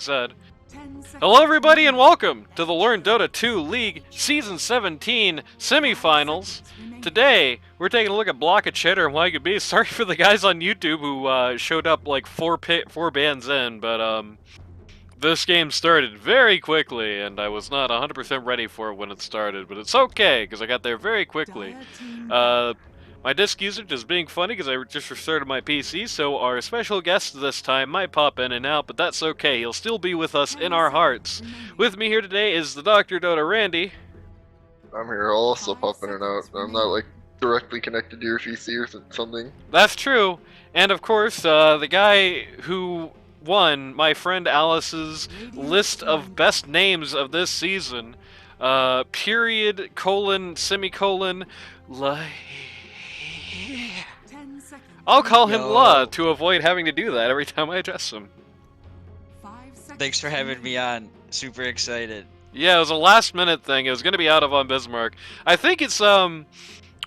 Said. Hello everybody and welcome to the Learn Dota 2 League Season 17 Semifinals. Today, we're taking a look at Block of Cheddar and Waygu. Sorry for the guys on YouTube who showed up like four bands in, but this game started very quickly and I was not 100% ready for it when it started, but it's okay because I got there very quickly. My disk usage is being funny because I just restarted my PC, so our special guest this time might pop in and out, but that's okay. He'll still be with us in our hearts. With me here today is the Dr. Dota Randy. I'm here. I'll also pop in and out. I'm not like directly connected to your PC or something. That's true. And of course, the guy who won my friend Alice's list of best names of this season, period, colon, semicolon, I'll call him La to avoid having to do that every time I address him. Thanks for having me on. Super excited. Yeah, it was a last minute thing. It was going to be out of on Bismarck. I think it's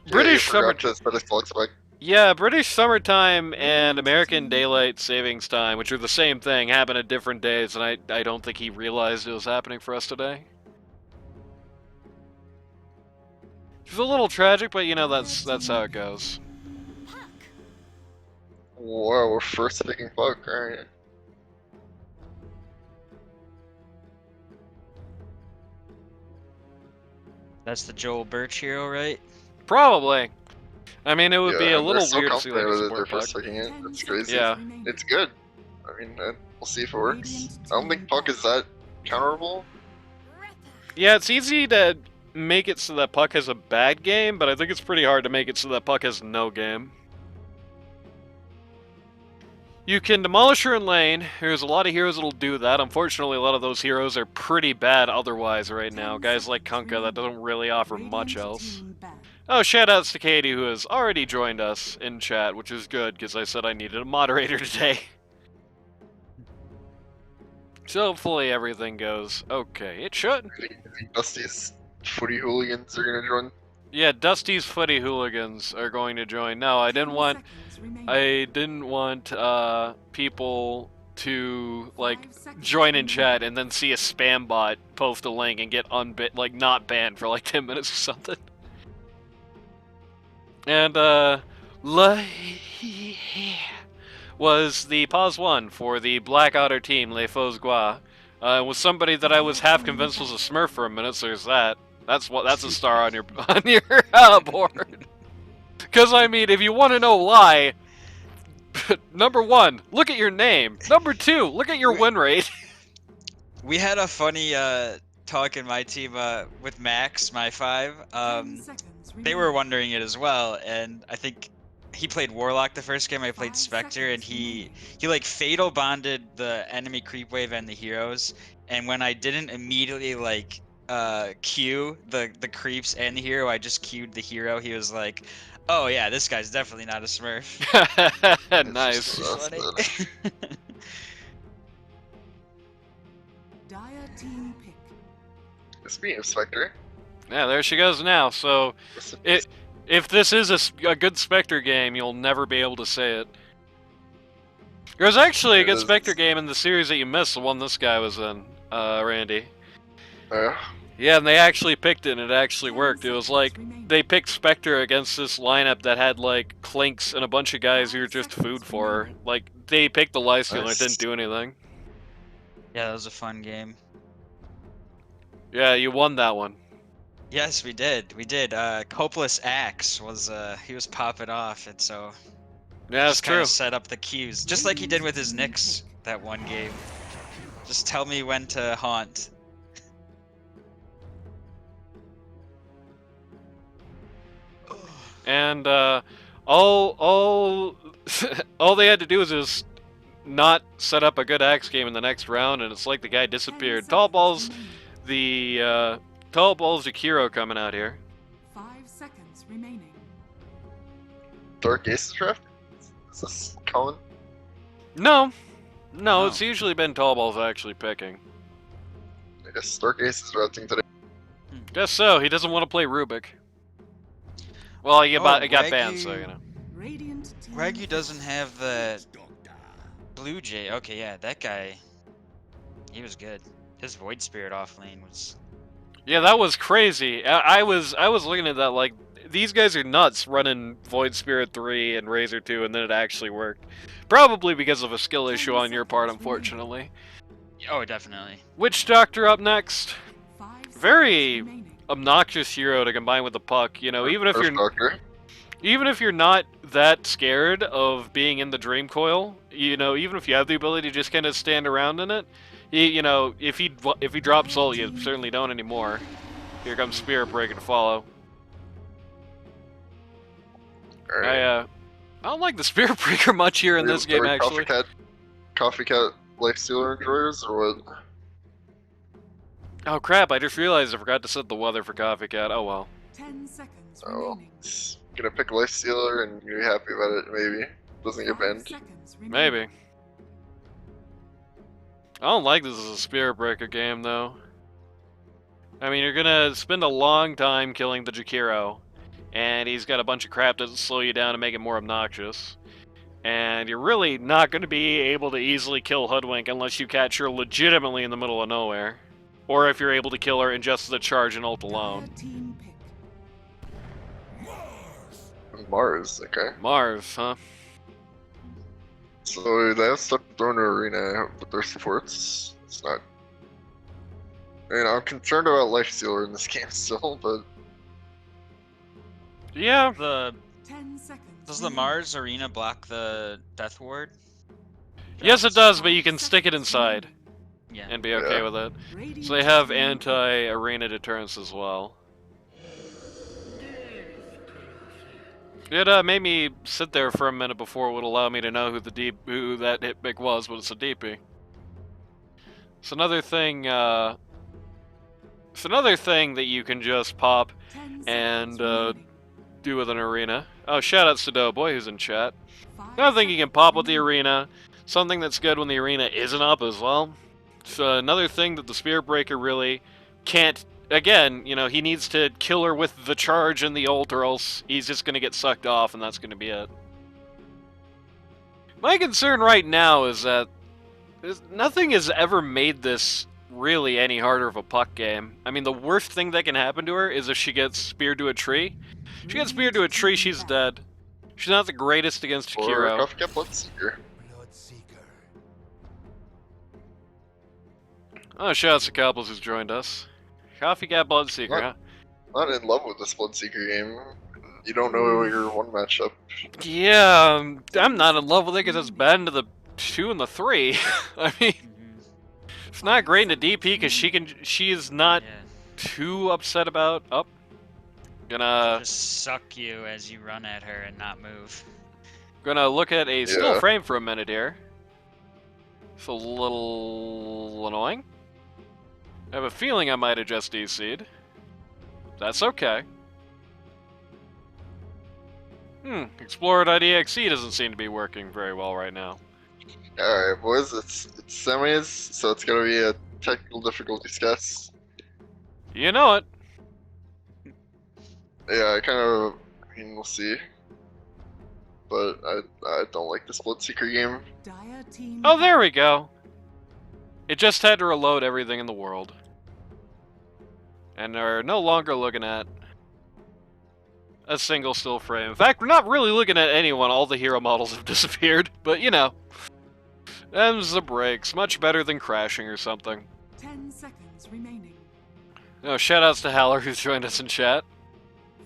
British summer. Yeah, British summertime and American daylight savings time, which are the same thing, happen at different days, and I don't think he realized it was happening for us today. It's a little tragic, but you know that's how it goes. Wow, we're first taking puck, alright. That's the Joel Birch hero, right? Probably. I mean, it would be a little so weird to see like a they're support first puck. taking it. That's crazy. Yeah. It's good. I mean, we'll see if it works. I don't think puck is that counterable. Yeah, it's easy to make it so that puck has a bad game, but I think it's pretty hard to make it so that puck has no game. You can demolish her in lane. There's a lot of heroes that'll do that. Unfortunately, a lot of those heroes are pretty bad otherwise right now. Guys like Kunkka, that doesn't really offer much else. Oh, shoutouts to Katie, who has already joined us in chat, which is good, because I said I needed a moderator today. So hopefully everything goes okay. It should. I think Dusty's footy hooligans are gonna join. Yeah, Dusty's footy hooligans are going to join. No, I didn't want people to like join in chat and then see a spam bot post a link and get not banned for like 10 minutes or something. And was the pause one for the Black Otter team, Les Faux Gua. Was somebody that I was half convinced was a Smurf for a minute, so there's that. That's a star on your board. Because I mean, if you want to know why, number one, look at your name. Number two, look at your win rate. We had a funny talk in my team with Max, my 5. They were wondering it as well, and I think he played Warlock the first game. I played Spectre, and he like fatal bonded the enemy creep wave and the heroes. And when I didn't immediately like queue the creeps and the hero, I just queued the hero. He was like, "Oh yeah, this guy's definitely not a Smurf." Nice. Speaking of Spectre. Yeah, there she goes now. So, if this is a good Spectre game, you'll never be able to say it. There was actually a good Spectre game in the series that you missed, the one this guy was in, Randy. Yeah, and they actually picked it, and it actually worked. It was like, they picked Spectre against this lineup that had, like, Clinks and a bunch of guys who were just food for her. Like, they picked the Lifesteal and it didn't do anything. Yeah, that was a fun game. Yeah, you won that one. Yes, we did. We did. Hopeless Axe was, he was popping off, and so... Yeah, that's true. Set up the cues, just like he did with his Nyx that one game. Just tell me when to haunt. And all they had to do was just not set up a good axe game in the next round, and it's like the guy disappeared. Tallballz, the Tallballz Akiro coming out here. 5 seconds remaining. Dark Aces draft? Is this Colin? No, it's usually been Tallballz actually picking. I guess Dark Aces drafting today. Guess so. He doesn't want to play Rubik. Well, he got banned, so you know. Waygu doesn't have the Blue Jay. Okay, yeah, that guy. He was good. His Void Spirit off lane was. Yeah, that was crazy. I was looking at that like, these guys are nuts running Void Spirit 3 and Razor 2, and then it actually worked. Probably because of a skill issue on your part, unfortunately. Oh, definitely. Witch Doctor up next. 5 Very seconds remaining. obnoxious hero to combine with the puck. You know, even if Earth Doctor. you're not that scared of being in the Dream Coil, you know, even if you have the ability to just kind of stand around in it, you know, if he drops ult, you certainly don't anymore. Here comes Spirit Breaker to follow. Alright. I don't like the Spirit Breaker much here in this game, actually. Coffee Cat Lifestealer enjoyers, or what? Oh crap, I just realized I forgot to set the weather for Coffee Cat. Oh well. 10 seconds Oh, remaining. gonna pick Lifestealer and you're happy about it, maybe. Doesn't get 5 banned. seconds remaining. Maybe. I don't like this as a Spirit Breaker game, though. I mean, you're gonna spend a long time killing the Jakiro, and he's got a bunch of crap to slow you down and make it more obnoxious. And you're really not gonna be able to easily kill Hoodwink unless you catch her legitimately in the middle of nowhere. Or if you're able to kill her in just the charge and ult alone. Dire team pick. Mars, okay. Mars, huh? So they have stuff thrown to arena with their supports. It's not. I mean, I'm concerned about Lifestealer in this game still, but Yeah. The 10 seconds. does the remaining. Mars arena block the Death Ward? Yes, it does, but you can stick it inside Yeah. and be okay Yeah. with it. Radiant So they have team anti-arena deterrence as well. It made me sit there for a minute before it would allow me to know who that hit pick was, but it's a DP. It's another thing. It's another thing that you can just pop 10 and seconds remaining. do with an arena. Oh, shoutouts to Doughboy who's in chat. 5 Another thing you can pop with the seconds arena. Something that's good when the arena isn't up as well. It's another thing that the Spirit Breaker really can't. Again, you know, he needs to kill her with the charge and the ult, or else he's just going to get sucked off, and that's going to be it. My concern right now is that nothing has ever made this really any harder of a puck game. I mean, the worst thing that can happen to her is if she gets speared to a tree. If she gets speared to a tree, she's dead. She's not the greatest against or Jakiro. Coffee Cat Bloodseeker. Oh, shoutouts to Tallballz who's joined us. Coffee Cat Bloodseeker, What? huh? Not in love with this Bloodseeker game. You don't know your one matchup. Yeah, I'm not in love with it because it's bad into the 2 and the 3. I mean, it's not great into DP because she is not Yeah. too upset about. Oh, gonna Just suck you as you run at her and not move. look at a still Yeah. frame for a minute here. It's a little annoying. I have a feeling I might have just DC'd. That's okay. Explorer.exe doesn't seem to be working very well right now. Alright, boys, it's semis, so it's gonna be a technical difficulties test. You know it. Yeah, I mean, we'll see. But I don't like this Bloodseeker game. Dire team Oh, there we go. It just had to reload everything in the world. And we're no longer looking at a single still frame. In fact, we're not really looking at anyone. All the hero models have disappeared. But, you know. Them's the breaks. Much better than crashing or something. 10 seconds remaining. Oh, shoutouts to Haller who's joined us in chat.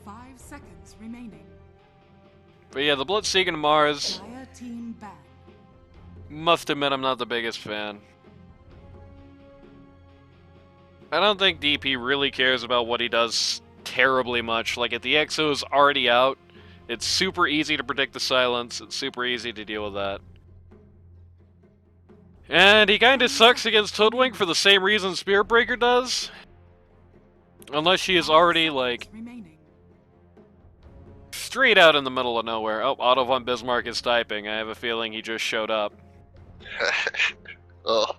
5 seconds remaining. But yeah, the Bloodseeking Mars, Dire team ban. must admit I'm not the biggest fan. I don't think DP really cares about what he does terribly much. Like, if the EXO is already out, it's super easy to predict the silence, it's super easy to deal with that. And he kinda sucks against Hoodwink for the same reason Spirit Breaker does. Unless she is 5 already, seconds like, remaining. straight out in the middle of nowhere. Oh, Otto von Bismarck is typing. I have a feeling he just showed up. Oh.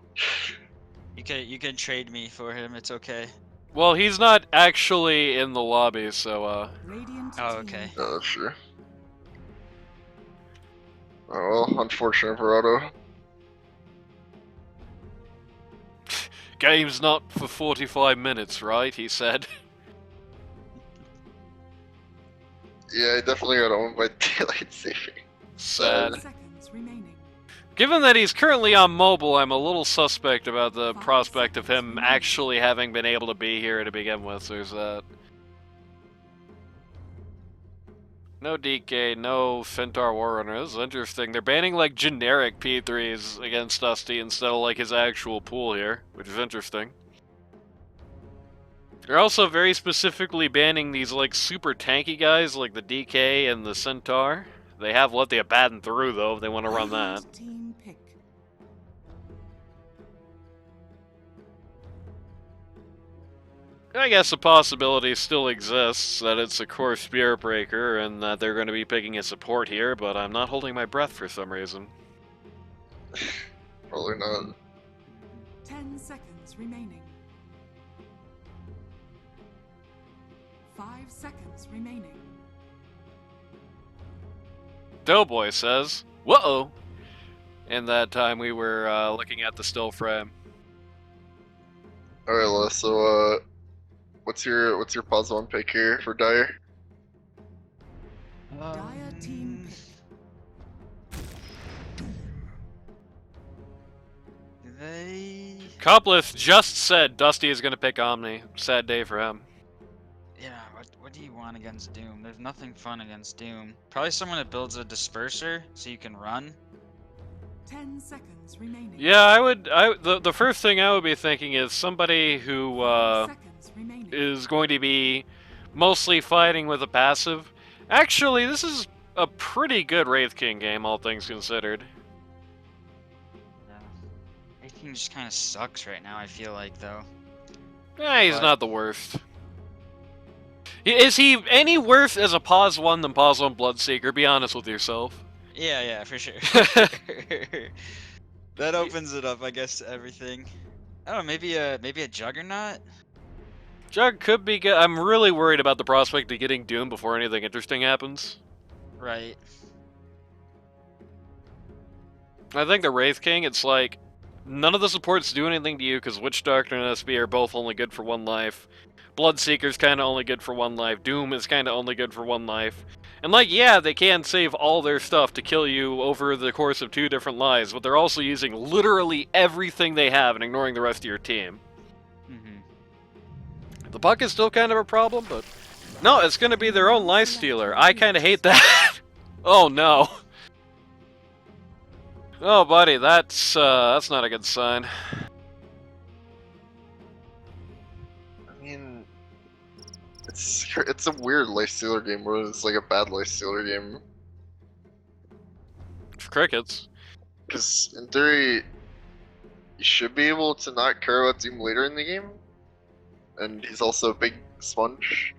You can trade me for him. It's okay. Well, he's not actually in the lobby, so, Radiant Oh, team okay. Yeah, that's true. Oh well, unfortunate for Otto. Game's not for 45 minutes, right? He said. Yeah, I definitely got owned by daylight saving. Sad. 10 seconds remaining. Given that he's currently on mobile, I'm a little suspect about the prospect of him actually having been able to be here to begin with. There's that. No DK, no Centaur Warrunner. This is interesting. They're banning like generic P3s against Dusty instead of like his actual pool here, which is interesting. They're also very specifically banning these like super tanky guys like the DK and the Centaur. They have let the Abaddon through though if they want to run that. Island team pick. I guess the possibility still exists that it's a core Spirit Breaker and that they're going to be picking a support here, but I'm not holding my breath for some reason. Probably not. 10 seconds remaining. 5 seconds remaining. Doughboy says, "Whoa!" In that time we were looking at the still frame. Alright, Les, so what's your pause one pick here for Dire? Dire team pick. They... Coplith just said Dusty is going to pick Omni. Sad day for him. Yeah, what do you want against Doom? There's nothing fun against Doom. Probably someone that builds a disperser so you can run. 10 seconds remaining. Yeah, the first thing I would be thinking is somebody who 5 seconds remaining. is going to be mostly fighting with a passive. Actually, this is a pretty good Wraith King game, all things considered. Yeah. Wraith King just kind of sucks right now, I feel like, though. He's But- not the worst. Is he any worse as a pause 1 than pause 1 Bloodseeker? Be honest with yourself. Yeah, for sure. That opens it up, I guess, to everything. I don't know, maybe a Juggernaut? Jug could be good. I'm really worried about the prospect of getting Doom before anything interesting happens. Right. I think the Wraith King, it's like, none of the supports do anything to you because Witch Doctor and SB are both only good for 1 life. Bloodseeker's kind of only good for 1 life. Doom is kind of only good for 1 life. And like, yeah, they can save all their stuff to kill you over the course of 2 different lives, but they're also using literally everything they have and ignoring the rest of your team. The puck is still kind of a problem, but... No, it's going to be their own life stealer. I kind of hate that. Oh, no. Oh, buddy, that's not a good sign. I mean, it's a weird life stealer game where it's like a bad life stealer game. For crickets. Because in theory, you should be able to not care about Doom later in the game. And he's also a big sponge.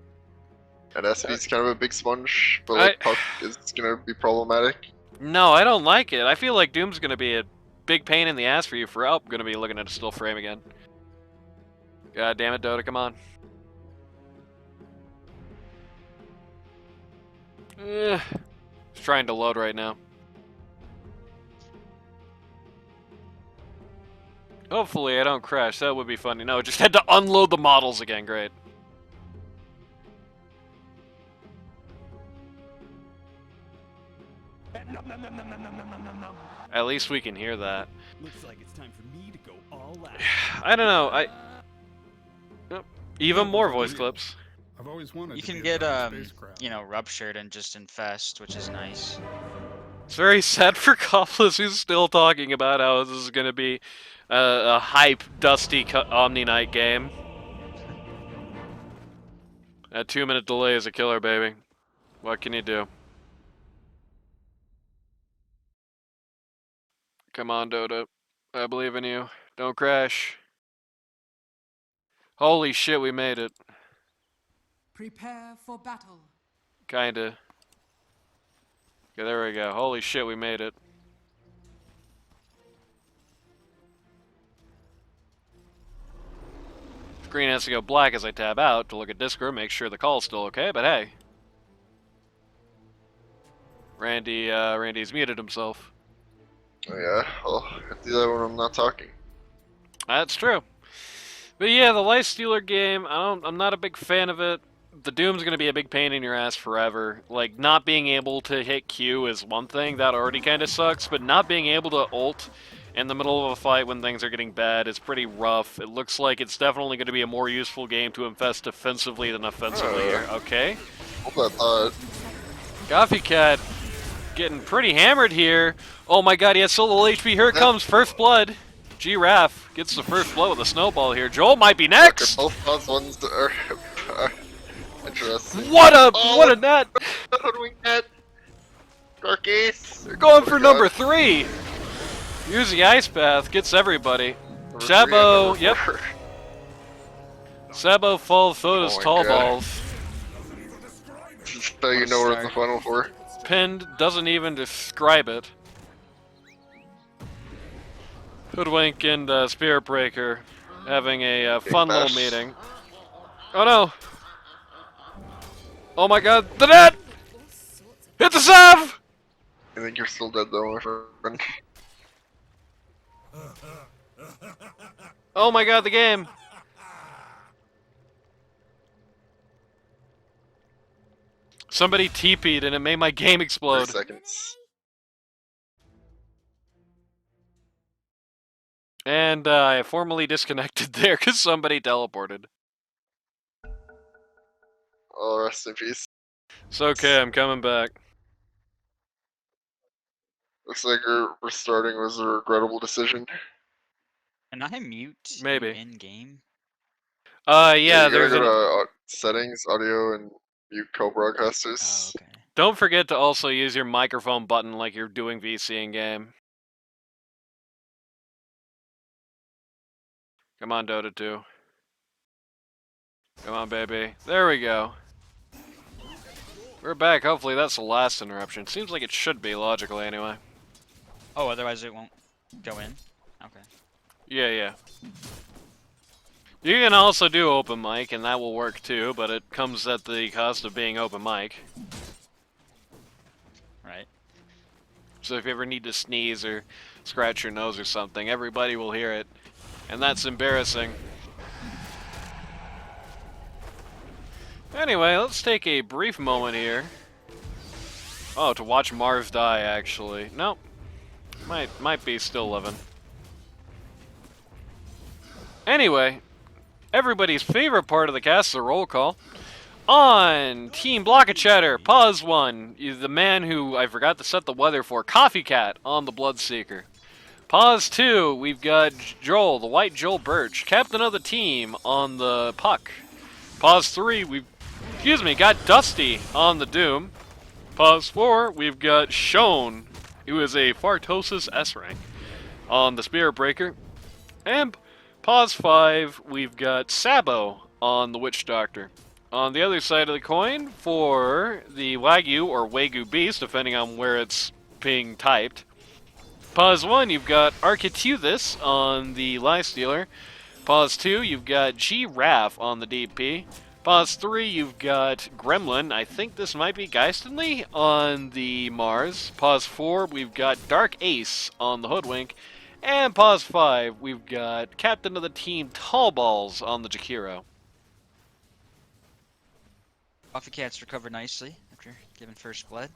And SB's kind of a big sponge, but like puck is gonna be problematic. No, I don't like it. I feel like Doom's gonna be a big pain in the ass for you for I'm gonna be looking at a still frame again. God damn it, Dota, come on. It's trying to load right now. Hopefully I don't crash, that would be funny. No, just had to unload the models again, great. At least we can hear that. Looks like it's time for me to go all out. I don't know, even more voice clips. I've always wanted You to can be a get, private spacecraft. you know, ruptured and just infest, which is nice. It's very sad for Copless, who's still talking about how this is going to be a hype, dusty Omni Knight game. A 2-minute delay is a killer, baby. What can you do? Come on, Dota. I believe in you. Don't crash. Holy shit, we made it. Prepare for battle. Kinda. Okay, there we go. Holy shit, we made it. Screen has to go black as I tab out to look at Discord, make sure the call's still okay, but hey. Randy's muted himself. Oh yeah, well, I do that when I'm not talking. That's true. But yeah, the Lifestealer game, I'm not a big fan of it. The Doom's gonna be a big pain in your ass forever. Like, not being able to hit Q is one thing, that already kinda sucks, but not being able to ult in the middle of a fight when things are getting bad is pretty rough. It looks like it's definitely gonna be a more useful game to invest defensively than offensively here. Okay. Hold that thought. Coffee Cat getting pretty hammered here. Oh my god, he has so little HP. Here it comes, first blood. Giraffe gets the first blow with a snowball here. Joel might be next. Okay, both pause ones are interesting. What a Oh, net! Hoodwink net. Dark Ace. They're going for Oh my number God. 3. Use the ice path, gets everybody. Number Sabo, 3 and number yep. 4. Sabo falls, so does Oh my Tallballz. Just so you know we're in the final four. Pinned doesn't even describe it. Hoodwink and Spirit Breaker having a fun little bash. meeting. Oh no! Oh my god, the net! Hit the save! I think you're still dead though, my friend. Oh my god, the game! Somebody TP'd and it made my game 3 explode. seconds. And I formally disconnected there because somebody teleported. Oh, rest in peace. It's okay, I'm coming back. Looks like restarting was a regrettable decision. Can I mute Maybe. in game? Yeah, you gotta there's go an... to settings, audio, and mute Oh, co-broadcasters. okay. Don't forget to also use your microphone button like you're doing VC in game. Come on, Dota 2. Come on, baby. There we go. We're back. Hopefully that's the last interruption. Seems like it should be, logically, anyway. Oh, otherwise it won't go in? Okay. Yeah. You can also do open mic, and that will work too, but it comes at the cost of being open mic. Right. So if you ever need to sneeze or scratch your nose or something, everybody will hear it. And that's embarrassing. Anyway, let's take a brief moment here. Oh, to watch Mars die, actually. Nope. Might be still living. Anyway, everybody's favorite part of the cast is the roll call. On Team Block of Cheddar, pause 1. The man who I forgot to set the weather for, Coffee Cat on the Bloodseeker. Pause 2, we've got Joel, the white Joel Birch, captain of the team on the Puck. Pause 3, we've got Dusty on the Doom. Pause 4, we've got Shone, who is a Fartosis S rank, on the Spirit Breaker. And pause 5, we've got Sabo on the Witch Doctor. On the other side of the coin, for the Waygu or Waygu Beast, depending on where it's being typed. Pause 1, you've got Architeuthis on the Lifestealer. Pause 2, you've got Giraffe on the DP. Pause 3, you've got Gremlin, I think this might be Geistinly, on the Mars. Pause 4, we've got Dark Ace on the Hoodwink. And pause 5, we've got Captain of the Team Tallballz on the Jakiro. Coffee Cat's recovered nicely after giving first blood.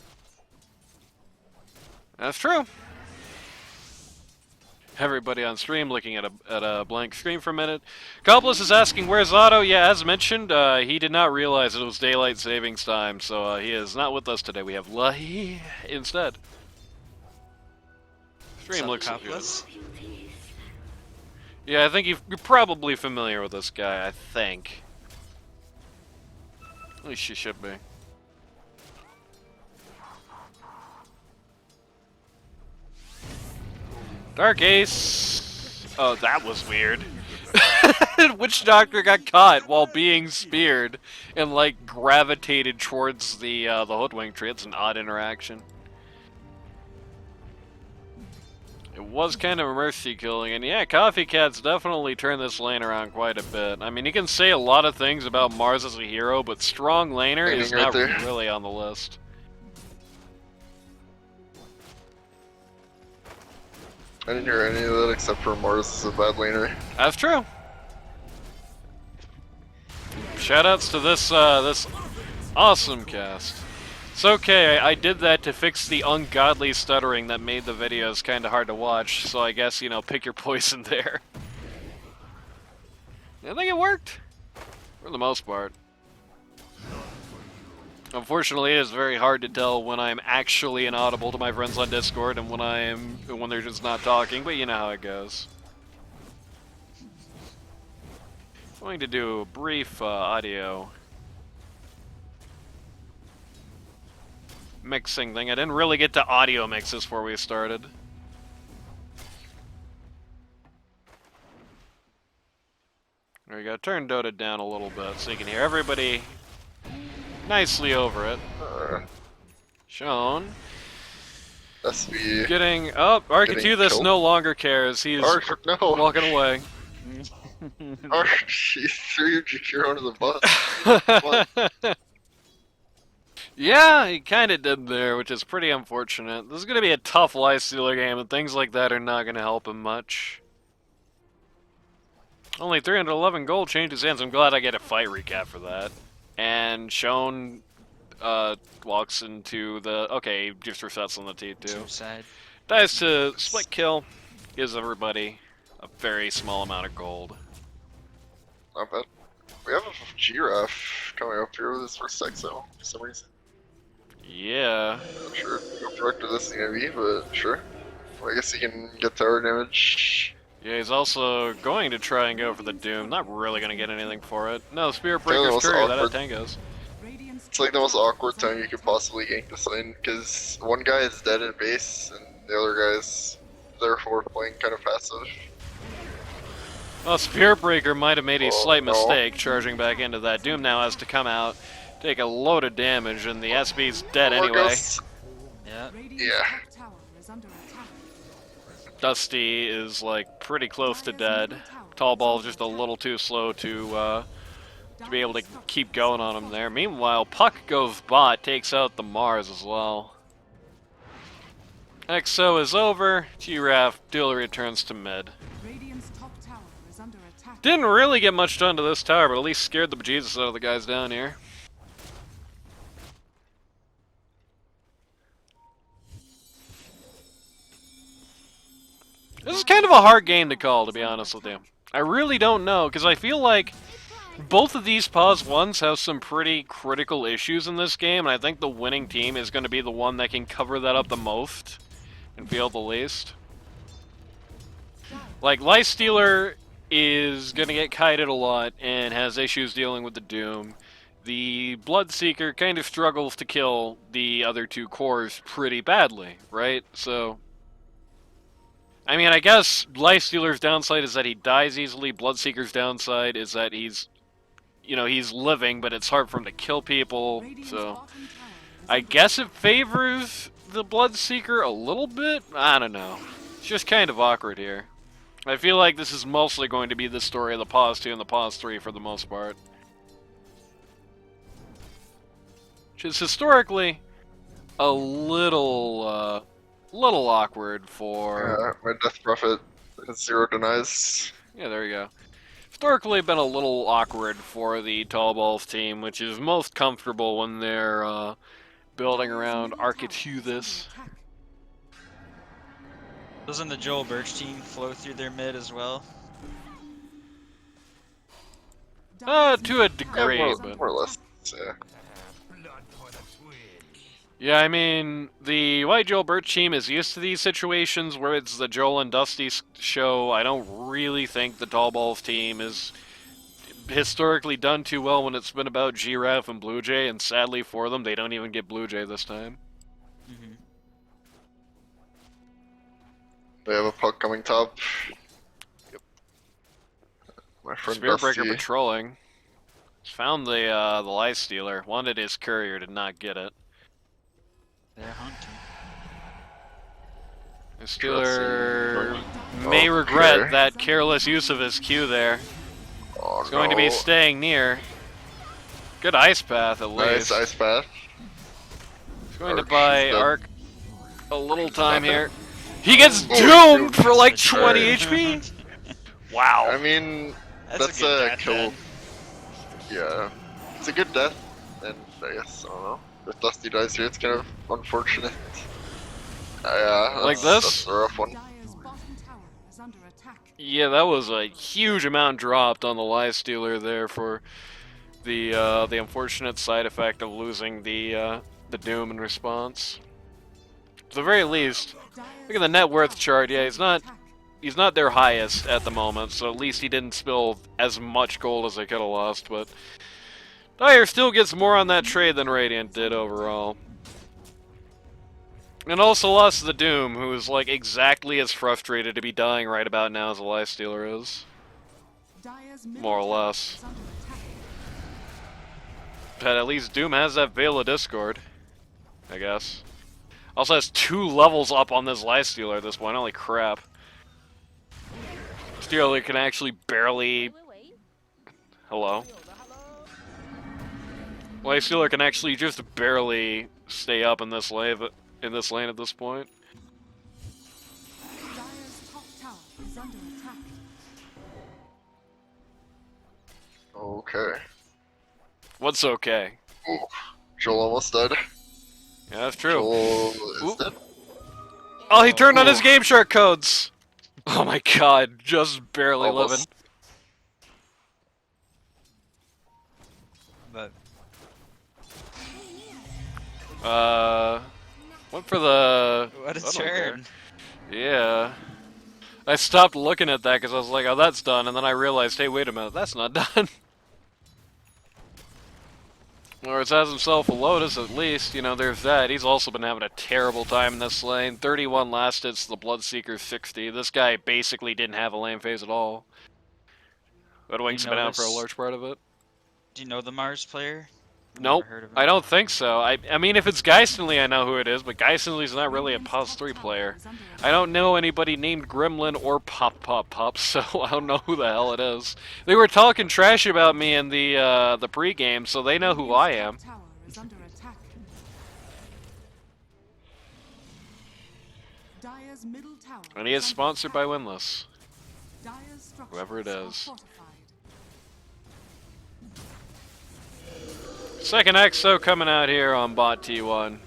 That's true. Everybody on stream looking at a blank screen for a minute. Copless is asking, where's Otto? Yeah, as mentioned, he did not realize it was daylight savings time, so he is not with us today. We have Lahi instead. Stream looks good. Copless? Yeah, I think you're probably familiar with this guy, I think. At least you should be. Dark Ace. Oh, that was weird. Witch Doctor got caught while being speared and like gravitated towards the hoodwink tree. It's an odd interaction. It was kind of a mercy killing, and yeah, Coffee Cat's definitely turned this lane around quite a bit. I mean, you can say a lot of things about Mars as a hero, but strong laner is Right not there. really on the list. I didn't hear any of that except for Mars is a bad laner. That's true. Shoutouts to this awesome cast. It's okay, I did that to fix the ungodly stuttering that made the videos kind of hard to watch, so I guess, you know, pick your poison there. I think it worked, for the most part. Unfortunately, it is very hard to tell when I'm actually inaudible to my friends on Discord and when they're just not talking, but you know how it goes. Going to do a brief audio mixing thing. I didn't really get to audio mixes before we started. There you go. Turn Dota down a little bit so you can hear everybody nicely over it. Sean. SB. Getting up. Oh, Architeuthus no longer cares. He's No. walking away. Oh, she threw Jakiro under the bus. Yeah, he kind of did there, which is pretty unfortunate. This is going to be a tough Lifestealer game, and things like that are not going to help him much. Only 311 gold changes hands. I'm glad I get a fight recap for that. And Sean walks into the... Okay, he just resets on the T2. Suicide. Dies to split kill. Gives everybody a very small amount of gold. Not bad. We have a giraffe coming up here with his first exile for some reason. Yeah. Not sure how productive this is gonna be, but sure. Well, I guess he can get tower damage. Yeah, he's also going to try and go for the Doom. Not really going to get anything for it. No, Spirit Breaker's Courier, that out tangos. It's like the most awkward time you could possibly gank this lane, because one guy is dead in base, and the other guy's therefore playing kind of passive. Well, Spirit Breaker might have made a slight mistake charging back into that. Doom now has to come out, take a load of damage, and the SB's dead anyway. Yeah. Yeah. Dusty is like pretty close to dead. Tallballz just a little too slow to be able to keep going on him there. Meanwhile, Puck goes bot, takes out the Mars as well. XO is over. Giraffe duly returns to mid. Didn't really get much done to this tower, but at least scared the bejesus out of the guys down here. This is kind of a hard game to call, to be honest with you. I really don't know, because I feel like both of these pause ones have some pretty critical issues in this game, and I think the winning team is going to be the one that can cover that up the most and feel the least. Like, Lifestealer is going to get kited a lot and has issues dealing with the Doom. The Bloodseeker kind of struggles to kill the other two cores pretty badly, right? So, I mean, I guess Lifestealer's downside is that he dies easily. Bloodseeker's downside is that he's, you know, he's living, but it's hard for him to kill people. So, I guess it favors the Bloodseeker a little bit? I don't know. It's just kind of awkward here. I feel like this is mostly going to be the story of the pause 2 and the pause 3 for the most part. Which is historically a little awkward for... my Death Prophet is 0 denies. Yeah, there you go. Historically been a little awkward for the Tallballz team, which is most comfortable when they're building around Architeuthus. Doesn't the Joel Birch team flow through their mid as well? To a degree, Yeah, but... more or less, yeah. Yeah, I mean, the White Joel Birch team is used to these situations where it's the Joel and Dusty show. I don't really think the Tallballz team is historically done too well when it's been about Giraffe and Blue Jay, and sadly for them, they don't even get Blue Jay this time. Mm-hmm. They have a puck coming top. Yep. My friend Spirit Dusty. Breaker patrolling. Found the Lifestealer. Wanted his courier, did not get it. They're hunting. The Stealer may regret that careless use of his Q there. Oh, He's going to be staying near. Good ice path, at least. Nice ice path. He's going to Arc, buy he's dead. Arc a little time here. He gets doomed for like 20 HP? Wow. I mean, that's good a death kill. then. Yeah, it's a good death, and I guess, I don't know. If Dusty dies here, it's kind of unfortunate. Yeah, Like that's this? a rough one. Dire's bottom tower is under attack. Yeah, that was a huge amount dropped on the Lifestealer there for the unfortunate side effect of losing the Doom in response. At the very least, look at the net worth chart. Yeah, he's not their highest at the moment, so at least he didn't spill as much gold as they could have lost. But Dire still gets more on that trade than Radiant did overall. And also lost the Doom, who is like exactly as frustrated to be dying right about now as the Lifestealer is. Dire's middle More or tower less. is under attack. But at least Doom has that Veil of Discord, I guess. Also has 2 levels up on this Lifestealer at this point, holy crap. Stealer can actually barely... Hello? Lifestealer can actually just barely stay up in this lane at this point. Dire's top tower is under attack. Okay. What's okay? Ooh, Joel almost died. Yeah, that's true. Joel Ooh. is dead. Oh, he turned on his Ooh. Game Shark codes! Oh my god, just barely Almost. living. But Went for the... what a I don't care. turn. Yeah. I stopped looking at that because I was like, oh, that's done, and then I realized, hey, wait a minute, that's not done. Or it has himself a Lotus, at least, you know, there's that. He's also been having a terrible time in this lane. 31 last hits, the Bloodseeker 60. This guy basically didn't have a lane phase at all. Hoodwink's been out for a notice- large part of it. Do you know the Mars player? I've Nope, never heard of him. I don't think so. I mean, if it's Geistonly, I know who it is, but Geistonly's not really a Pos 3 player. I don't know anybody named Gremlin or Pop, so I don't know who the hell it is. They were talking trash about me in the pregame, so they know who I am. Radiant's top tower is under attack. Dire's middle tower And he is under sponsored by attack. Winless. Dire's structures whoever it are is. fortified. Second EXO coming out here on bot T1.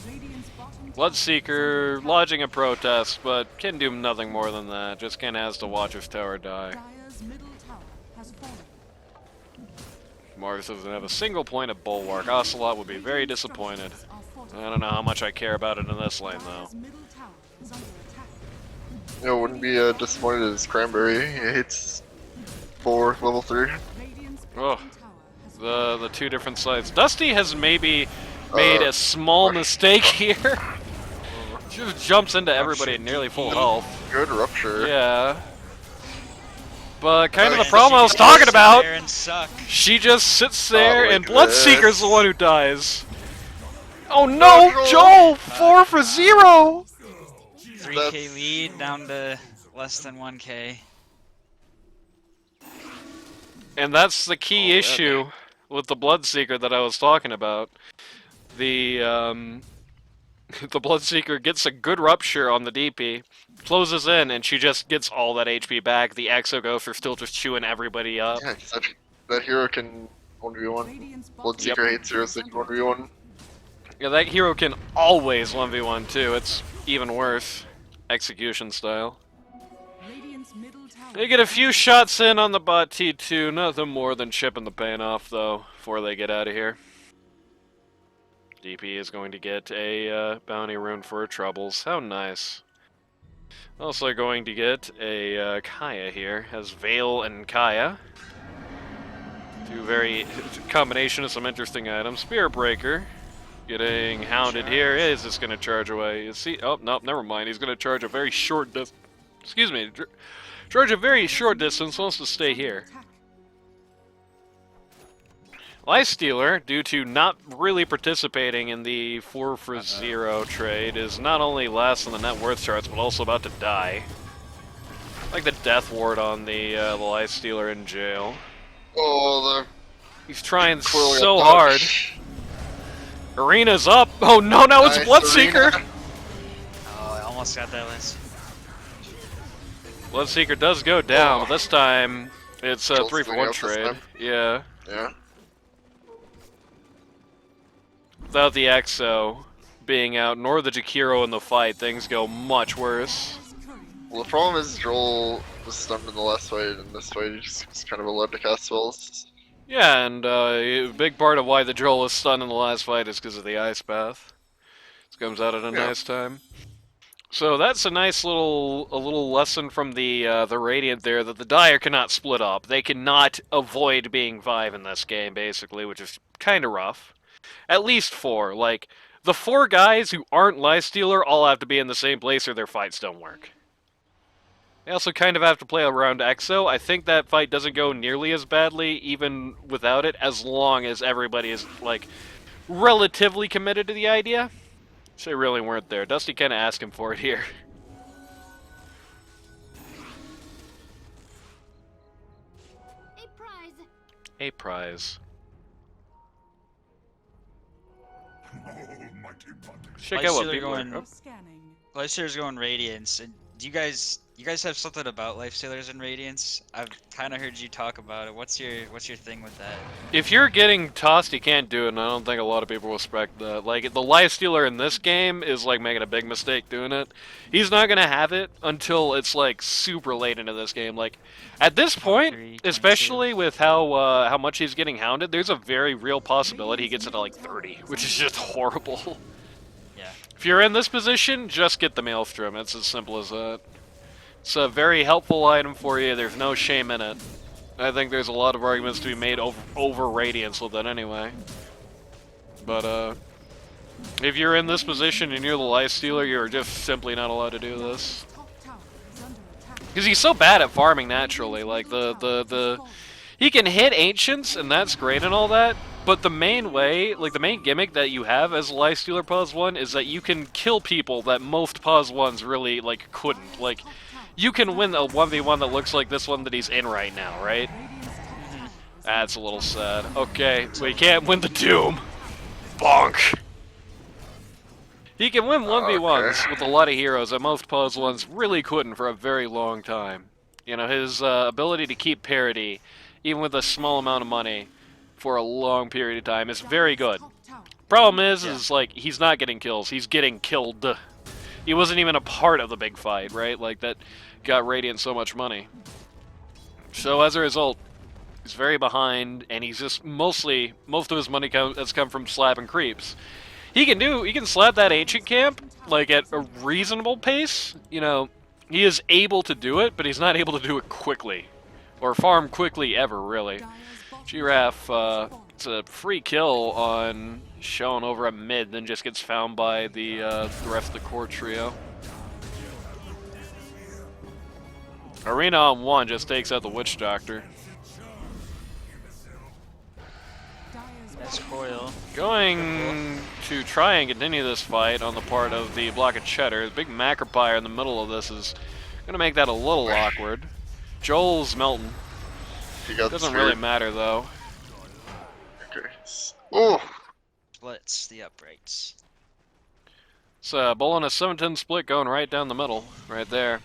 Radiant's bottom tower Bloodseeker is under lodging a protest, but can do nothing more than that. Just kinda has to watch his tower die. attack. Dire's middle tower has fallen. Marcus doesn't have a single point of Bulwark. Ocelot would be very disappointed. I don't know how much I care about it in this lane, though. Dire's middle tower is under attack. You know, wouldn't be disappointed as Cranberry. He hits 4 level 3. Radiant's Oh, bottom tower has fallen. the two different sides. Dusty has maybe made a small rush. mistake here. Just jumps into everybody at nearly full health. Good rupture. Yeah. But kind of the And problem I was She can talking sit about. there and suck. She just sits there, Oh, and look at Bloodseeker's this. the one who dies. Oh no, Joel! 4 for 0! 3k That's- lead down to less than 1k. And that's the key Oh, yeah. issue with the Bloodseeker that I was talking about. The the Bloodseeker gets a good rupture on the DP, closes in, and she just gets all that HP back. The Exoghosts are still just chewing everybody up. Yeah, 'cause that hero can 1v1. Radiant's bottom Bloodseeker tower hates heroes that is can under 1v1. Yeah, that hero can always 1v1 too. It's even worse, execution style. Radiant's middle tower They get a is few under shots in on the bot T2, nothing more than chipping the paint off though, before they get out of here. DP is going to get a bounty rune for Troubles. How nice. Also going to get a Kaya here, has Veil and Kaya. Two very combination of some interesting items. Spear Breaker, getting hounded here. Is this going to charge away? Is he? Oh no, never mind. He's going to charge a very short distance. Excuse me. Charge a very short distance. Wants to stay here. attack. Lifestealer, due to not really participating in the 4 for 0 trade, is not only last on the net worth charts, but also about to die. Like the death ward on the Lifestealer in jail. Oh, He's trying the coil so got hard. dodged. Arena's up. Oh no, now it's Nice, Bloodseeker. Arena. Oh, I almost got that list. Bloodseeker does go down, but this time it's a Joel's 3 for going 1 out this trade. time. Yeah. Yeah. Without the EXO being out, nor the Jakiro in the fight, things go much worse. Well, the problem is Joel was stunned in the last fight, and this fight he's just kind of allowed to cast spells. Yeah, and a big part of why the Joel was stunned in the last fight is because of the Ice Path. This comes out at a nice time. So that's a nice little lesson from the Radiant there, that the Dire cannot split up. They cannot avoid being 5 in this game, basically, which is kind of rough. At least 4. Like, the 4 guys who aren't Lifestealer all have to be in the same place or their fights don't work. They also kind of have to play around EXO. I think that fight doesn't go nearly as badly, even without it, as long as everybody is, like, relatively committed to the idea. They really weren't there. Dusty kind of asked him for it here. A prize. A prize. Check out what Lifestealer people are... going- oh. Scanning. Lifestealer's going Radiance. And do you guys have something about Lifestealers and Radiance? I've kind of heard you talk about it. What's your thing with that? If you're getting tossed, you can't do it, and I don't think a lot of people respect that. Like, the Lifestealer in this game is, like, making a big mistake doing it. He's not gonna have it until it's, like, super late into this game. Like, at this point, 23, especially with how much he's getting hounded, there's a very real possibility he gets it to, like, 30, which is just horrible. Yeah. If you're in this position, just get the Maelstrom. It's as simple as that. It's a very helpful item for you. There's no shame in it. I think there's a lot of arguments to be made over Radiance with it anyway. But, if you're in this position and you're the Lifestealer, you're just simply not allowed to do this. Top tower is under attack. Because he's so bad at farming naturally. Like, he can hit Ancients, and that's great and all that, but the main way, like, the main gimmick that you have as a Lifestealer Pos 1 is that you can kill people that most Pos 1s really, like, couldn't. Like, you can win a 1v1 that looks like this one that he's in right now, right? That's a little sad. Okay, we can't win the Doom. Bonk! He can win 1v1s with a lot of heroes that most Pos 1s really couldn't for a very long time. You know, his ability to keep parity, even with a small amount of money, for a long period of time is very good. Problem is like, he's not getting kills, he's getting killed. He wasn't even a part of the big fight, right? Like, that got Radiant so much money. So as a result, he's very behind, and he's just most of his money has come from slapping creeps. He can slap that Ancient camp, like, at a reasonable pace. You know, he is able to do it, but he's not able to do it quickly. Or farm quickly ever, really. Giraffe, it's a free kill on Shown over at mid, then just gets found by the rest of the core trio. Arena on 1 just takes out the Witch Doctor. That's Coil. Going to try and continue this fight on the part of the block of Cheddar. The big Macropire in the middle of this is going to make that a little awkward. Joel's melting. He got Doesn't speared. really matter, though. Okay. Oh! Splits the uprights. It's a Bull and a 17 split going right down the middle, right there.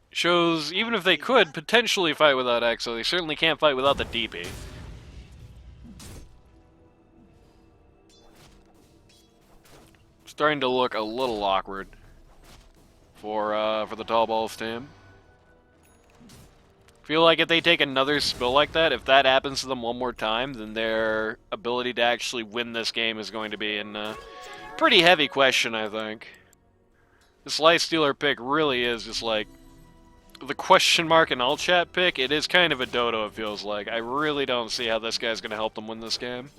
Shows, even if they could potentially fight without EXO, they certainly can't fight without the DP. Starting to look a little awkward for the Tallballz team. Feel like if they take another spill like that, if that happens to them one more time, then their ability to actually win this game is going to be in pretty heavy question, I think. This Lifestealer pick really is just like the question mark and all chat pick. It is kind of a dodo, it feels like. I really don't see how this guy's going to help them win this game.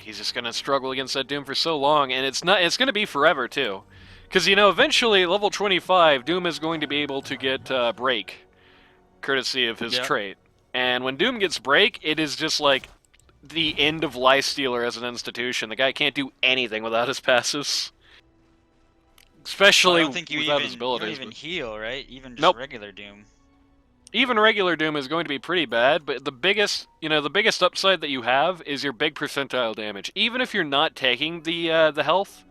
He's just going to struggle against that Doom for so long, and it's going to be forever, too. Because, you know, eventually, level 25, Doom is going to be able to get Break, courtesy of his trait. And when Doom gets Break, it is just like the end of Lifestealer as an institution. The guy can't do anything without his passives. Especially I don't think without his abilities. You don't even heal, right? Even just Nope. regular Doom. Even regular Doom is going to be pretty bad, but the biggest upside that you have is your big percentile damage. Even if you're not taking the health,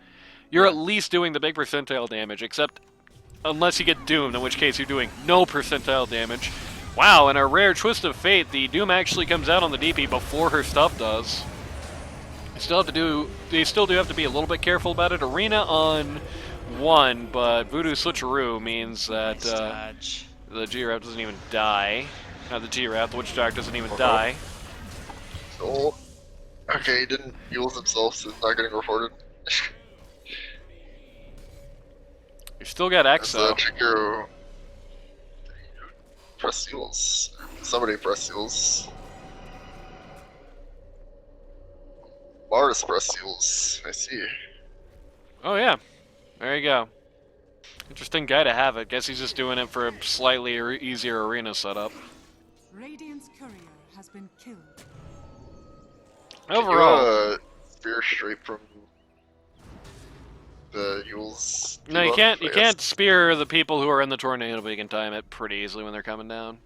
you're Yeah. at least doing the big percentile damage, except unless you get doomed, in which case you're doing no percentile damage. Wow, in a rare twist of fate, the Doom actually comes out on the DP before her stuff does. You still do have to be a little bit careful about it. Arena on 1, but Voodoo Switcheroo means that Nice dodge. the G-Rap doesn't even die. Not the G-Rap, the Witch Doctor doesn't even die. Oh. Okay, he didn't use himself, so he's not getting reported. You still got X, So though. Chico. Press seals. Somebody press seals. Mars press seals. I see. Oh, yeah. There you go. Interesting guy to have it. Guess he's just doing it for a slightly easier arena setup. Radiant's courier has been killed. Overall, Spear straight from the Yule's. no, you debuff, can't. I You guess. can't spear the people who are in the tornado, but you can time it pretty easily when they're coming down.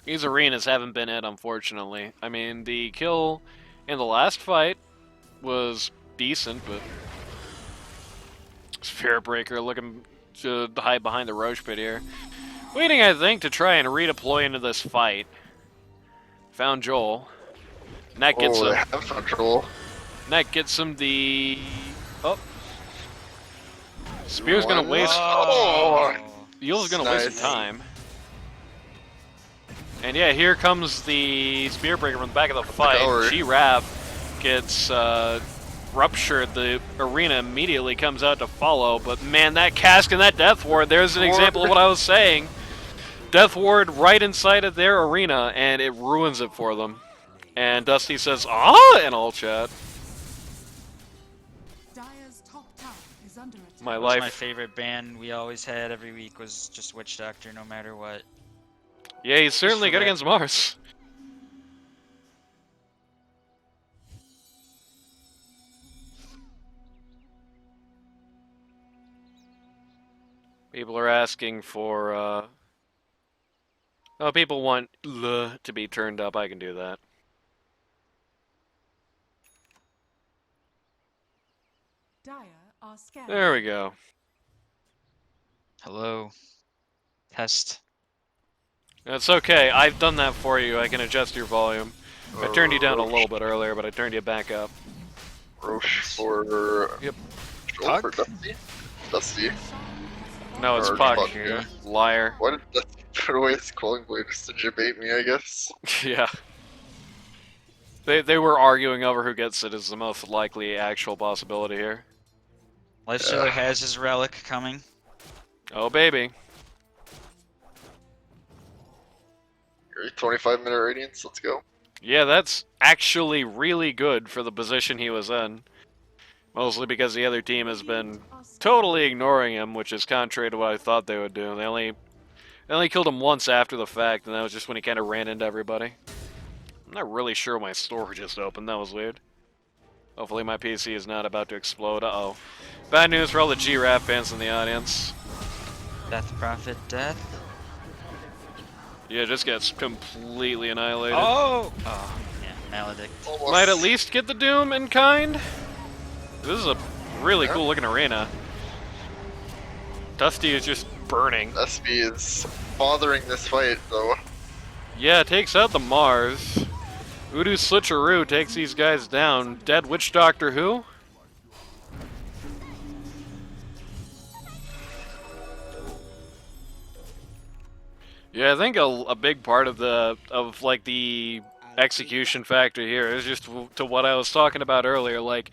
These arenas haven't been it, unfortunately. I mean, the kill in the last fight was decent, but Sphere Breaker looking to hide behind the Roche Pit here. Waiting, I think, to try and redeploy into this fight. Found Joel. And that gets Oh, him. they have control. And that gets him the... Oh. Spear's gonna waste... Oh. Yule's gonna waste Nice. some time. And yeah, here comes the Spear Breaker from the back of the fight. Gallery. G-Raf gets ruptured. The arena immediately comes out to follow. But man, that cask and that Death Ward, there's an example of what I was saying. Death Ward right inside of their arena, and it ruins it for them. And Dusty says, "Ah!" in all chat. Dire's top tower is under attack. My That was my life. favorite ban we always had every week was just Witch Doctor, no matter what. Yeah, he's certainly for good that. against Mars. People are asking for, oh, people want L to be turned up. I can do that. Dire are scared. There we go. Hello. Test. It's okay. I've done that for you. I can adjust your volume. I turned you down a little bit earlier, but I turned you back up. Roche for. Yep. Joel for Puck? Dusty? Dusty. No, it's Or Puck. Puck, yeah. Liar. Why did Dusty put away his calling blade? Just to debate me, I guess. Yeah. They were arguing over who gets it as the most likely actual possibility here. Lifestealer has his relic coming. Oh, baby. 25-minute radiance, let's go. Yeah, that's actually really good for the position he was in. Mostly because the other team has been totally ignoring him, which is contrary to what I thought they would do. They only killed him once after the fact, and that was just when he kind of ran into everybody. I'm not really sure my store just opened. That was weird. Hopefully my PC is not about to explode. Uh-oh. Bad news for all the G-Rap fans in the audience. Death Prophet Death. Yeah, it just gets completely annihilated. Oh! Oh, yeah. Maledict. Almost. Might at least get the Doom in kind. This is a really cool looking arena. Dusty is just burning. SB is bothering this fight, though. Yeah, takes out the Mars. Voodoo Switcheroo takes these guys down. Dead Witch Doctor who? Yeah, I think a big part of the execution factor here is just to what I was talking about earlier. Like,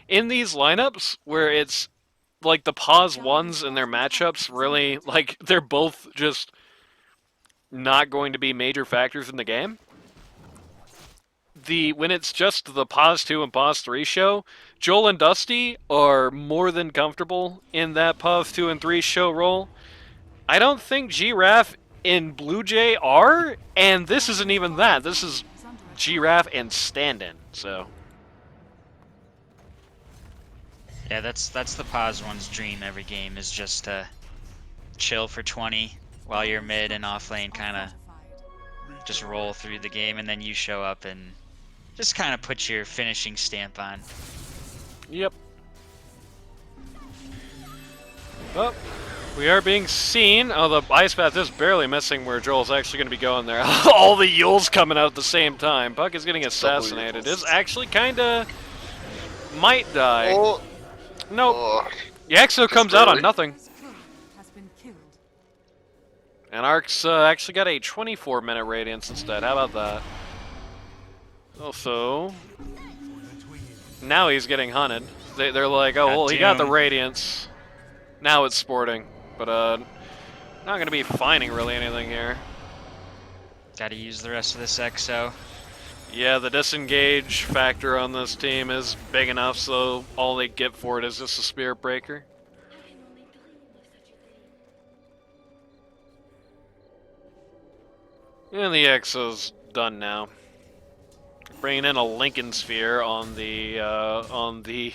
in these lineups where it's like the pause ones in their matchups, really, like, they're both just not going to be major factors in the game. When it's just the pause 2 and pause 3 show, Joel and Dusty are more than comfortable in that pause 2 and 3 show role. I don't think G-Raf and Blue Jay are, and this isn't even that. This is G-Raf and stand-in, so. Yeah, that's the pause one's dream every game, is just to chill for 20 while you're mid and off lane, kind of just roll through the game, and then you show up and Just kind of put your finishing stamp on. Yep. Well, we are being seen. Oh, the ice path is barely missing where Joel's actually going to be going there. All the Yules coming out at the same time. Puck is getting assassinated. Is actually kind of might die. Oh, Nope. oh. Yaxo comes out on barely. nothing. Courier has been killed. And Ark's actually got a 24-minute radiance instead. How about that? Also, now he's getting hunted. They're like, oh, well, he got the Goddamn. radiance. Now it's sporting. But, not going to be finding really anything here. Gotta use the rest of this EXO. Yeah, the disengage factor on this team is big enough, so all they get for it is just a spirit breaker. And the EXO's done now. Bringing in a Lincoln Sphere on the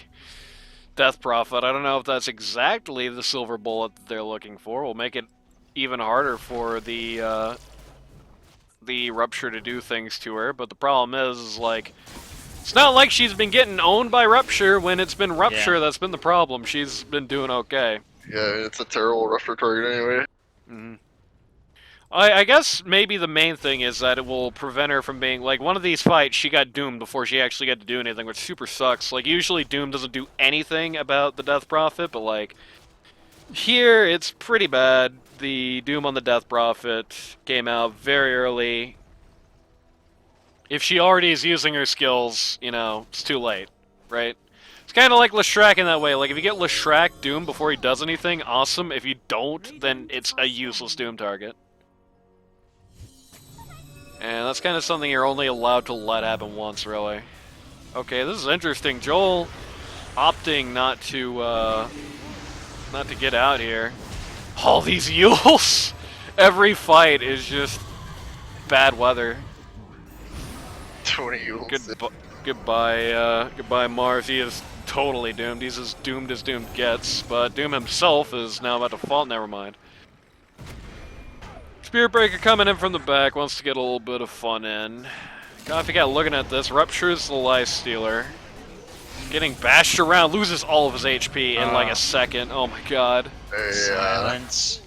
Death Prophet. I don't know if that's exactly the silver bullet that they're looking for. Will make it even harder for the Rupture to do things to her. But the problem is like, it's not like she's been getting owned by Rupture when it's been Rupture that's been the problem. She's been doing okay. Yeah, it's a terrible Rupture target anyway. Mm-hmm. I guess maybe the main thing is that it will prevent her from being, like, one of these fights, she got doomed before she actually got to do anything, which super sucks. Like, usually Doom doesn't do anything about the Death Prophet, but, like, here it's pretty bad. The Doom on the Death Prophet came out very early. If she already is using her skills, you know, it's too late, right? It's kind of like Leshrac in that way. Like, if you get Leshrac Doom before he does anything, awesome. If you don't, then it's a useless Doom target. And that's kind of something you're only allowed to let happen once, really. Okay, this is interesting. Joel opting not to get out here. All these Yules! Every fight is just bad weather. 20 Yules. Goodbye, Mars. He is totally doomed. He's as doomed as doomed gets. But Doom himself is now about to fall. Never mind. Spirit Breaker coming in from the back, wants to get a little bit of fun in. Coffee got looking at this, ruptures the Life Stealer. Getting bashed around, loses all of his HP in like a second. Oh my god. Yeah. Silence.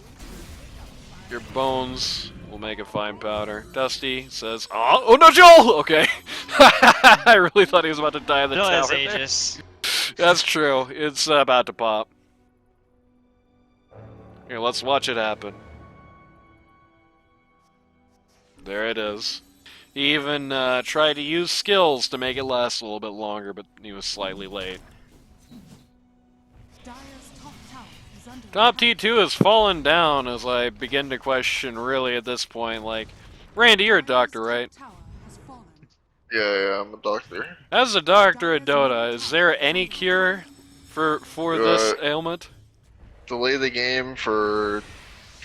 Your bones will make a fine powder. Dusty says, oh no, Joel! Okay. I really thought he was about to die in the Still tower has there. Aegis. That's true. It's about to pop. Here, let's watch it happen. There it is. He even tried to use skills to make it last a little bit longer, but he was slightly late. Dire's top tower is under Top attack. T2 has fallen down as I begin to question, really, at this point, like... Randy, you're a doctor, right? Dire's top tower has fallen. Yeah, I'm a doctor. As a doctor at Dota, is there any cure for this ailment? Delay the game for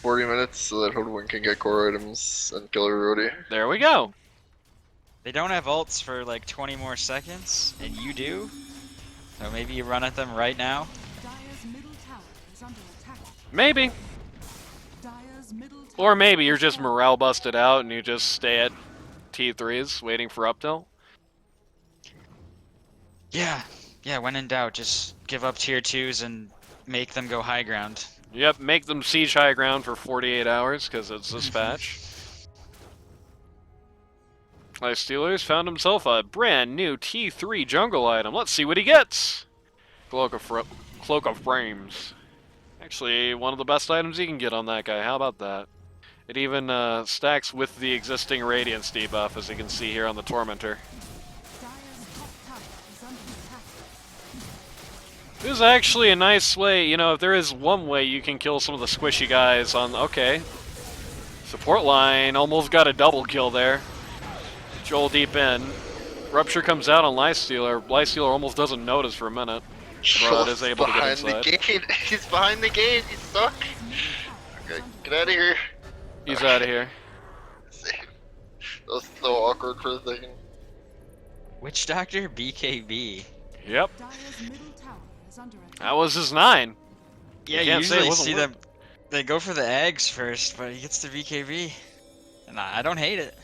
40 minutes so that Hoodwink can get core items and kill everybody. There we go. They don't have ults for like 20 more seconds, and you do? So maybe you run at them right now? Dire's middle tower is under attack. Maybe. Dire's middle tower Or maybe you're has just fallen. morale busted out and you just stay at T3s waiting for uptill. Yeah, when in doubt, just give up tier 2s and make them go high ground. Yep, make them siege high ground for 48 hours, because it's this patch. Life Stealers found himself a brand new T3 jungle item. Let's see what he gets! Cloak of Frames. Actually, one of the best items you can get on that guy. How about that? It even stacks with the existing Radiance debuff, as you can see here on the Tormentor. Dire's top tower is under attack. This is actually a nice way, you know, if there is one way you can kill some of the squishy guys on... Okay. Support line almost got a double kill there. Joel deep in. Rupture comes out on Lifestealer. Lifestealer almost doesn't notice for a minute. Rod is able to get behind inside. the gate. He's behind the gate. He's stuck. Okay, get out of here. He's out of here. That was so awkward for a second. Which doctor? BKB. Yep. Dire's middle tower is under attack. That was his 9. Yeah, can't say it usually wasn't see work. them. They go for the eggs first, but he gets the BKB. And I don't hate it.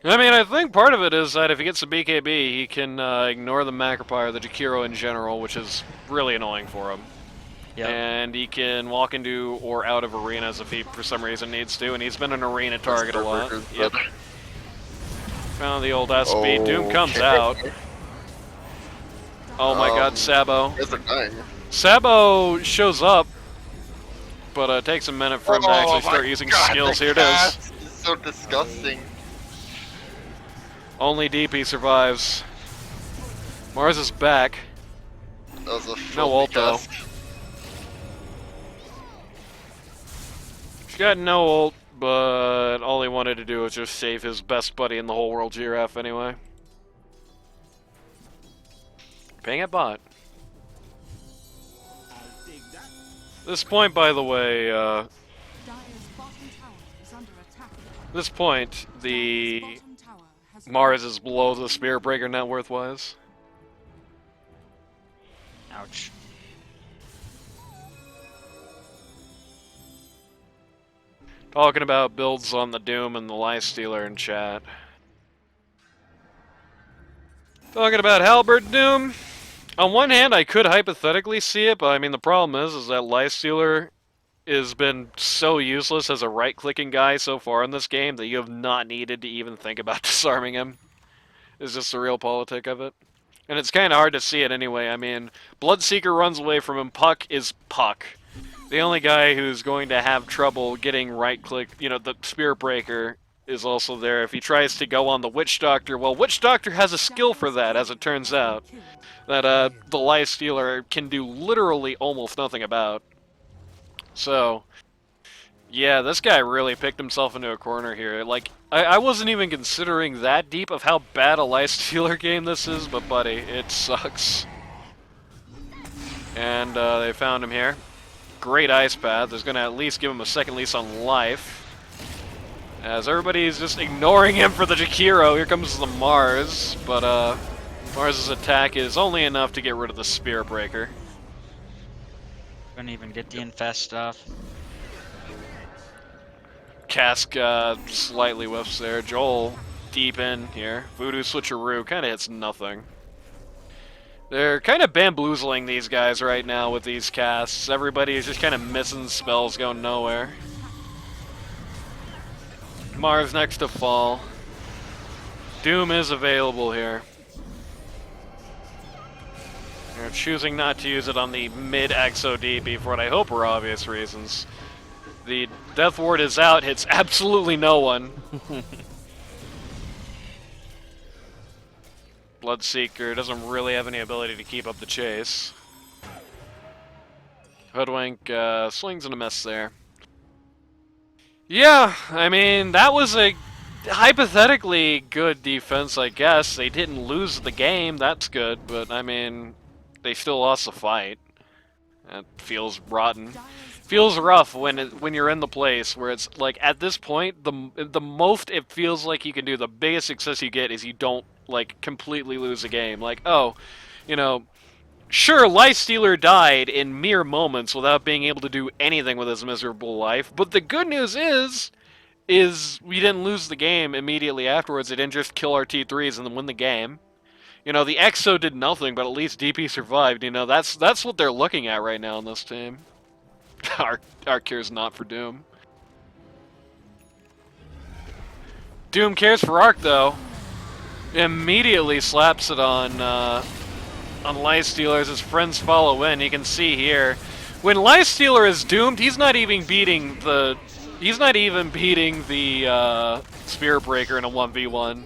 I mean, I think part of it is that if he gets a BKB, he can ignore the Macropire, the Jakiro in general, which is really annoying for him. Yep. And he can walk into or out of arenas if he, for some reason, needs to, and he's been an arena target a lot. Yep. Found the old SB. Doom comes out. Oh my god, Sabo. Guys are dying. Sabo shows up, but it takes a minute for him to actually start using skills. Here it is. It's so disgusting. Only DP survives. Mars is back. That was a No ult though. filthy cast. He's got no ult, but all he wanted to do was just save his best buddy in the whole world, Giraffe, anyway. Ping at bot. This point, by the way, Dire's bottom tower is under attack. this point, the Dire's bottom tower has Mars is below the Spirit Breaker net worth-wise. Ouch. Talking about builds on the Doom and the Lifestealer in chat. Talking about Halberd Doom. On one hand, I could hypothetically see it, but I mean the problem is that Lifestealer has been so useless as a right-clicking guy so far in this game that you have not needed to even think about disarming him. Is just the real politic of it. And it's kind of hard to see it anyway. I mean, Bloodseeker runs away from him. Puck is Puck. The only guy who's going to have trouble getting right-click, you know, the Spirit Breaker is also there. If he tries to go on the Witch Doctor, well, Witch Doctor has a skill for that, as it turns out, that the Lifestealer can do literally almost nothing about. So, yeah, this guy really picked himself into a corner here. Like, I wasn't even considering that deep of how bad a Lifestealer game this is, but buddy, it sucks. And they found him here. Great Ice Path is going to at least give him a second lease on life. As everybody's just ignoring him for the Jakiro. Here comes the Mars, but Mars' attack is only enough to get rid of the Spirit Breaker. Couldn't even get the infest off. Cask slightly whiffs there. Joel deep in here. Voodoo Switcheroo kind of hits nothing. They're kind of bamboozling these guys right now with these casts. Everybody is just kind of missing spells going nowhere. Mars next to fall. Doom is available here. They're choosing not to use it on the mid-Exo DP for what I hope are obvious reasons. The Death Ward is out, hits absolutely no one. Bloodseeker doesn't really have any ability to keep up the chase. Hoodwink swings and a miss there. Yeah, I mean, that was a hypothetically good defense, I guess. They didn't lose the game, that's good, but I mean, they still lost the fight. That feels rotten. Feels rough when you're in the place where it's like, at this point, the most it feels like you can do, the biggest success you get is you don't like completely lose a game. Like, oh, you know, sure, Lifestealer died in mere moments without being able to do anything with his miserable life, but the good news is we didn't lose the game immediately afterwards. It didn't just kill our T3s and then win the game. You know, the EXO did nothing, but at least DP survived. You know, that's what they're looking at right now in this team. Our cure's not for Doom. Doom cares for Arc, though. Immediately slaps it on Lifestealer as his friends follow in. You can see here, when Lifestealer is doomed, he's not even beating the Spirit Breaker in a 1v1.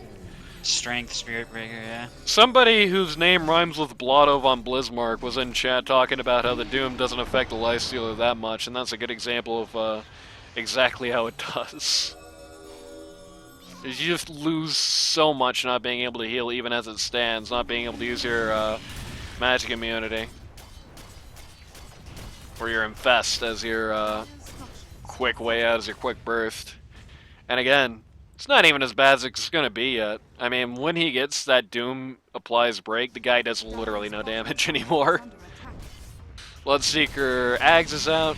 Strength Spirit Breaker, yeah. Somebody whose name rhymes with Blotto von Blizzmark was in chat talking about how the Doom doesn't affect the Lifestealer that much, and that's a good example of exactly how it does. You just lose so much not being able to heal even as it stands, not being able to use your magic immunity. Or your infest as your quick way out, as your quick burst. And again, it's not even as bad as it's going to be yet. I mean, when he gets that Doom applies break, the guy does literally no damage anymore. Bloodseeker Ags is out.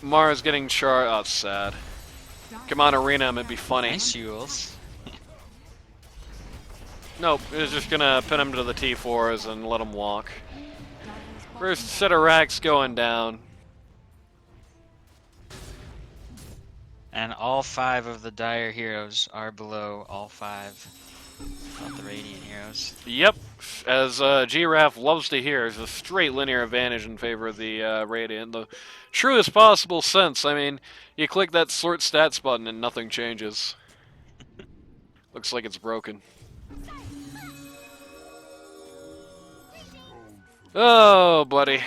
Mara's getting char. Oh, it's sad. Come on, Arena him, it'd be funny. Nice Yules. Nope, it was just gonna pin him to the T4s and let him walk. First set of racks going down. And all 5 of the Dire heroes are below all 5 of the Radiant heroes. Yep, as Giraffe loves to hear, is a straight linear advantage in favor of the Radiant. The truest possible sense. I mean, you click that sort stats button and nothing changes. Looks like it's broken. Oh, buddy.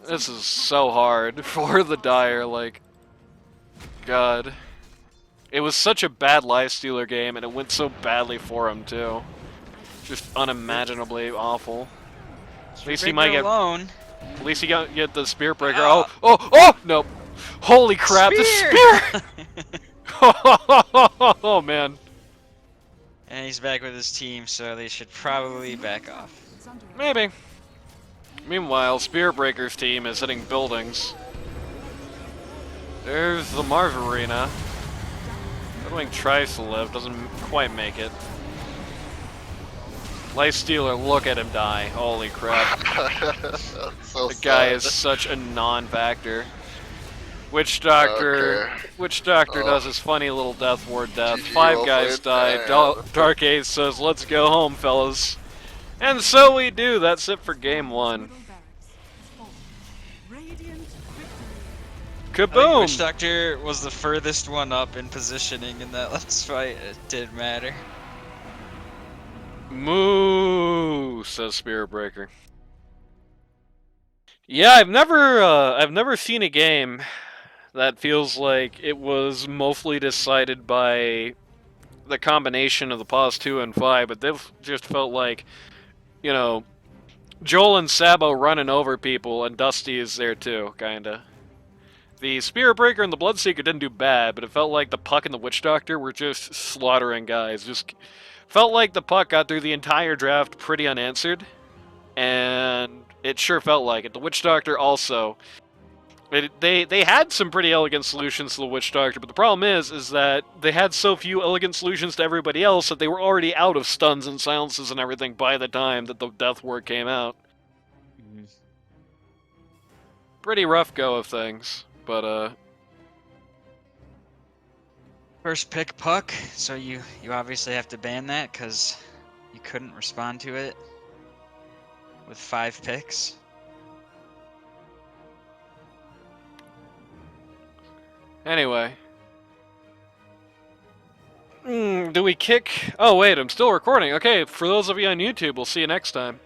This is so hard for the Dire, like... God. It was such a bad Lifestealer game, and it went so badly for him, too. Just unimaginably awful. At least he might get... alone. At least he get the Spear Breaker. Oh, nope. Holy crap, the Spear! Oh, man. And he's back with his team, so they should probably back off. Maybe. Meanwhile, Spear Breaker's team is hitting buildings. There's the Mars Arena. Redwing tries to live, doesn't quite make it. Lifestealer, look at him die. Holy crap. So The guy sad. is such a non-factor. Witch Doctor. Okay. Witch Doctor Oh. does his funny little death ward death. GG, 5 well guys played. died. Damn. Dark Ace says, "Let's go home, fellas." And so we do. That's it for game 1. I think Kaboom! Witch Doctor was the furthest one up in positioning in that last fight. It didn't matter. Moo, says Spirit Breaker. Yeah, I've never seen a game that feels like it was mostly decided by the combination of the pause 2 and 5, but they've just felt like, you know, Joel and Sabo running over people, and Dusty is there too, kinda. The Spirit Breaker and the Bloodseeker didn't do bad, but it felt like the Puck and the Witch Doctor were just slaughtering guys. Just felt like the Puck got through the entire draft pretty unanswered, and it sure felt like it. The Witch Doctor also. They had some pretty elegant solutions to the Witch Doctor, but the problem is that they had so few elegant solutions to everybody else that they were already out of stuns and silences and everything by the time that the Death Ward came out. Pretty rough go of things, but First pick Puck, so you obviously have to ban that because you couldn't respond to it with 5 picks. Anyway. Do we kick... Oh, wait, I'm still recording. Okay, for those of you on YouTube, we'll see you next time.